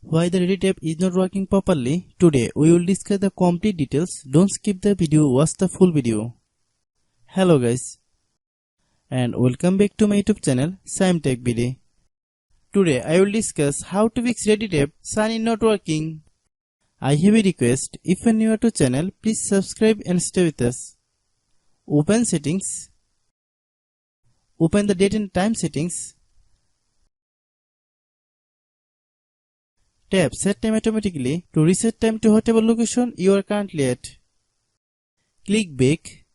Why the Reddit app is not working properly? Today we will discuss the complete details. Don't skip the video, watch the full video. Hello guys and welcome back to my YouTube channel Shaem Tech Video. Today I will discuss how to fix Reddit app sign in not working. I have a request, if you are new to channel please subscribe and stay with us. Open settings. Open the date and time settings. Tap set time automatically to reset time to whatever location you are currently at. Click back.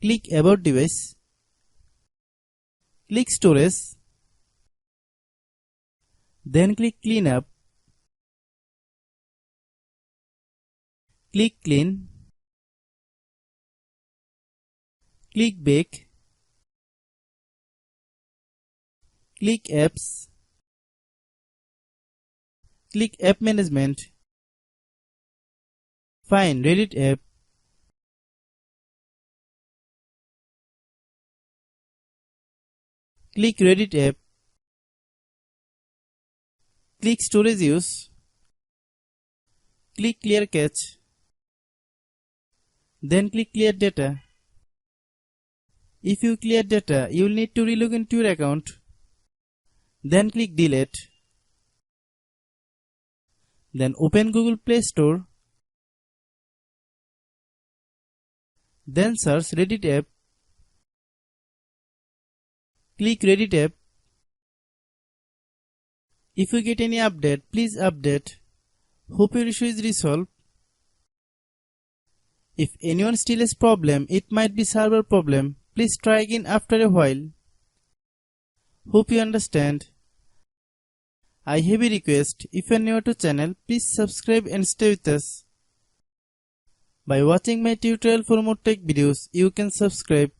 Click about device. Click storage. Then click clean up. Click clean. Click back. Click apps. Click app management. Find Reddit app. Click Reddit app. Click storage use. Click clear cache. Then click clear data. If you clear data, you will need to relog into your account. Then click delete. Then open Google Play Store. Then search Reddit app. Click Reddit app. If you get any update, please update. Hope your issue is resolved. If anyone still has problem, it might be server problem. Please try again after a while. Hope you understand. I have a request, if you are new to channel, please subscribe and stay with us. By watching my tutorial for more tech videos, you can subscribe.